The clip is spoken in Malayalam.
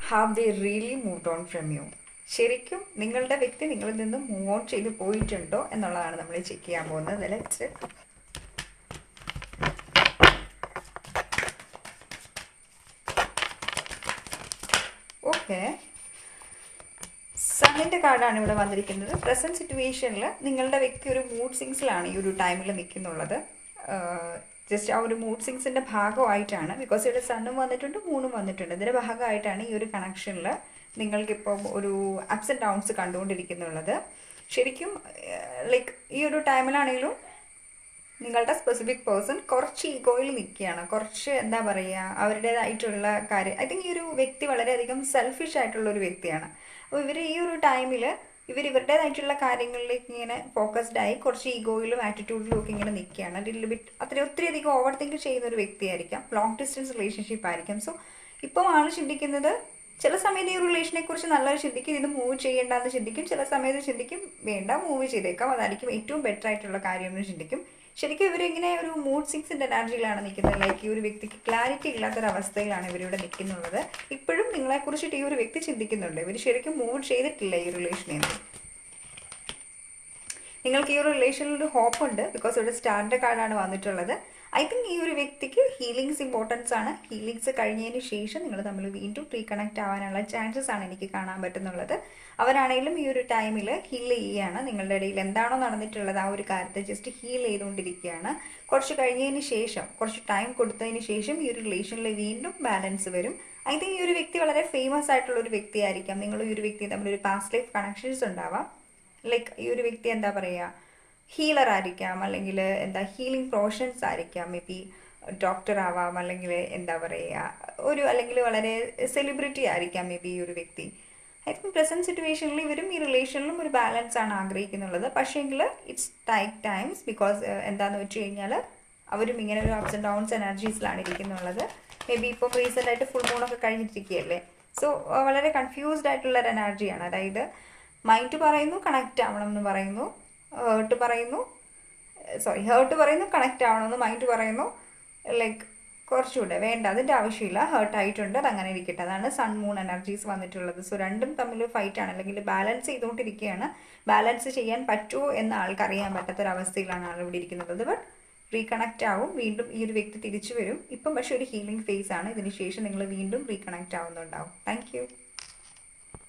Have they really move on from you? ശരിക്കും നിങ്ങളുടെ വ്യക്തി നിങ്ങളിൽ നിന്ന് മൂവ് ഓൺ ചെയ്ത് പോയിട്ടുണ്ടോ എന്നുള്ളതാണ് നമ്മൾ ചെക്ക് ചെയ്യാൻ പോകുന്നത്. ലെറ്റ്സ് ഓക്കെ, സണ്ണിൻ്റെ കാർഡാണ് ഇവിടെ വന്നിരിക്കുന്നത്. പ്രസന്റ് സിറ്റുവേഷനിൽ നിങ്ങളുടെ വ്യക്തി ഒരു മൂഡ് സിങ്സിലാണ് ഈ ഒരു ടൈമിൽ നിൽക്കുന്നുള്ളത്. ജസ്റ്റ് ആ ഒരു മൂഡ് സിങ്സിൻ്റെ ഭാഗമായിട്ടാണ്, ബിക്കോസ് ഇവിടെ സണ്ണും വന്നിട്ടുണ്ട് മൂണും വന്നിട്ടുണ്ട്. ഇതിൻ്റെ ഭാഗമായിട്ടാണ് ഈ ഒരു കണക്ഷനിൽ നിങ്ങൾക്കിപ്പം ഒരു അപ്സ് ആൻഡ് ഡൗൺസ് കണ്ടുകൊണ്ടിരിക്കുന്നുള്ളത്. ശരിക്കും ലൈക്ക് ഈ ഒരു ടൈമിലാണെങ്കിലും നിങ്ങളുടെ സ്പെസിഫിക് പേഴ്സൺ കുറച്ച് ഈഗോയിൽ നിൽക്കുകയാണ്, കുറച്ച് എന്താ പറയുക അവരുടേതായിട്ടുള്ള കാര്യം. ഐ തിങ്ക് ഈ ഒരു വ്യക്തി വളരെയധികം സെൽഫിഷ് ആയിട്ടുള്ള ഒരു വ്യക്തിയാണ്. അപ്പോൾ ഇവർ ഈ ഒരു ടൈമിൽ ഇവരുടേതായിട്ടുള്ള കാര്യങ്ങളിലേക്ക് ഇങ്ങനെ ഫോക്കസ്ഡ് ആയി കുറച്ച് ഈഗോയിലും ആറ്റിറ്റ്യൂഡിലും ഒക്കെ ഇങ്ങനെ നിൽക്കുകയാണ്. ലിറ്റിൽ ബിറ്റ് ഒത്തിരി അധികം ഓവർ തിങ്ക് ചെയ്യുന്ന ഒരു വ്യക്തിയായിരിക്കാം. ലോങ് ഡിസ്റ്റൻസ് റിലേഷൻഷിപ്പ് ആയിരിക്കാം. സോ ഇപ്പം ആൾ ചിന്തിക്കുന്നത് ചില സമയത്ത് ഈ ഒരു റിലേഷനെ കുറിച്ച് നല്ലൊരു ചിന്തിക്കും, ഇത് മൂവ് ചെയ്യേണ്ടെന്ന് ചിന്തിക്കും. ചില സമയത്ത് ചിന്തിക്കും വേണ്ട മൂവ് ചെയ്തേക്കാം, അതായിരിക്കും ഏറ്റവും ബെറ്റർ ആയിട്ടുള്ള കാര്യം എന്ന് ചിന്തിക്കും. ശരിക്കും ഇവരിങ്ങനെ ഒരു മൂഡ് സിങ്സിൻ്റെ എനർജിയിലാണ് നിൽക്കുന്നത്. ലൈക്ക് ഈ ഒരു വ്യക്തിക്ക് ക്ലാരിറ്റി ഇല്ലാത്തൊരവസ്ഥയിലാണ് ഇവരിവിടെ നിൽക്കുന്നുള്ളത്. ഇപ്പോഴും നിങ്ങളെക്കുറിച്ചിട്ട് ഈ ഒരു വ്യക്തി ചിന്തിക്കുന്നുണ്ട്. ഇവർ ശരിക്കും മൂവ് ചെയ്തിട്ടില്ല ഈ റിലേഷനിൽ നിന്ന്. നിങ്ങൾക്ക് ഈ ഒരു റിലേഷനിൽ ഒരു ഹോപ്പ് ഉണ്ട്, ബിക്കോസ് ഇവിടെ സ്റ്റാറിൻ്റെ കാർഡാണ് വന്നിട്ടുള്ളത്. ഐ തിങ്ക് ഈ ഒരു വ്യക്തിക്ക് ഹീലിങ്സ് ഇമ്പോർട്ടൻസ് ആണ്. ഹീലിങ്സ് കഴിഞ്ഞതിന് ശേഷം നിങ്ങൾ തമ്മിൽ വീണ്ടും റീകണക്ട് ആവാനുള്ള ചാൻസസ് ആണ് എനിക്ക് കാണാൻ പറ്റുന്നുള്ളത്. അവരാണെങ്കിലും ഈ ഒരു ടൈമിൽ ഹീൽ ചെയ്യുകയാണ്. നിങ്ങളുടെ ഇടയിൽ എന്താണോ നടന്നിട്ടുള്ളത് ആ ഒരു കാര്യത്തെ ജസ്റ്റ് ഹീൽ ചെയ്തുകൊണ്ടിരിക്കുകയാണ്. കുറച്ച് കഴിഞ്ഞതിന് ശേഷം, കുറച്ച് ടൈം കൊടുത്തതിന് ശേഷം ഈ ഒരു റിലേഷനിൽ വീണ്ടും ബാലൻസ് വരും. ഐ തിങ്ക് ഈ ഒരു വ്യക്തി വളരെ ഫേമസ് ആയിട്ടുള്ള ഒരു വ്യക്തിയായിരിക്കാം. നിങ്ങൾ ഈ ഒരു വ്യക്തി തമ്മിലൊരു പാസ്റ്റ് ലൈഫ് കണക്ഷൻസ് ഉണ്ടാവാം. ലൈക്ക് ഈ ഒരു വ്യക്തി എന്താ പറയുക ഹീലർ ആയിരിക്കാം, അല്ലെങ്കിൽ എന്താ ഹീലിംഗ് പ്രൊഫഷൻസ് ആയിരിക്കാം. മേ ബി ഡോക്ടർ ആവാം, അല്ലെങ്കിൽ എന്താ പറയുക അല്ലെങ്കിൽ വളരെ സെലിബ്രിറ്റി ആയിരിക്കാം മേ ബി ഈ ഒരു വ്യക്തി. ഐ തിങ്ക് പ്രസന്റ് സിറ്റുവേഷനിൽ ഇവരും ഈ റിലേഷനിലും ഒരു ബാലൻസ് ആണ് ആഗ്രഹിക്കുന്നുള്ളത്. പക്ഷേങ്കിൽ ഇറ്റ്സ് ടൈറ്റ് ടൈംസ്, ബിക്കോസ് എന്താണെന്ന് വെച്ച് കഴിഞ്ഞാൽ അവരും ഇങ്ങനെ ഒരു അപ്സ് ആൻഡ് ഡൗൺസ് എനർജീസിലാണ് ഇരിക്കുന്നുള്ളത്. മേ ബി ഇപ്പം റീസെൻ്റ് ആയിട്ട് ഫുൾ മൂണൊക്കെ കഴിഞ്ഞിട്ടിരിക്കുകയല്ലേ. സോ വളരെ കൺഫ്യൂസ്ഡ് ആയിട്ടുള്ള ഒരു എനർജിയാണ്. അതായത് മൈൻഡ് പറയുന്നു കണക്റ്റ് ആവണം എന്ന് പറയുന്നു, ഹേർട്ട് പറയുന്നു കണക്റ്റ് ആവണമെന്ന്, മൈൻഡ് പറയുന്നു ലൈക്ക് കുറച്ചുകൂടെ വേണ്ട, അതിൻ്റെ ആവശ്യമില്ല, ഹേർട്ട് ആയിട്ടുണ്ട്, അത് അങ്ങനെ ഇരിക്കട്ടെ. അതാണ് സൺ മൂൺ എനർജീസ് വന്നിട്ടുള്ളത്. സോ രണ്ടും തമ്മിൽ ഫൈറ്റാണ്, അല്ലെങ്കിൽ ബാലൻസ് ചെയ്തുകൊണ്ടിരിക്കുകയാണ്. ബാലൻസ് ചെയ്യാൻ പറ്റുമോ എന്ന് ആൾക്കറിയാൻ പറ്റാത്തൊരവസ്ഥയിലാണ് ആൾ ഇവിടെ ഇരിക്കുന്നത്. ബട്ട് റീകണക്റ്റ് ആവും, വീണ്ടും ഈ ഒരു വ്യക്തി തിരിച്ചു വരും. ഇപ്പം പക്ഷേ ഒരു ഹീലിംഗ് ഫേസ് ആണ്. ഇതിന് ശേഷം നിങ്ങൾ വീണ്ടും റീകണക്റ്റ് ആവുന്നുണ്ടാവും. Thank you.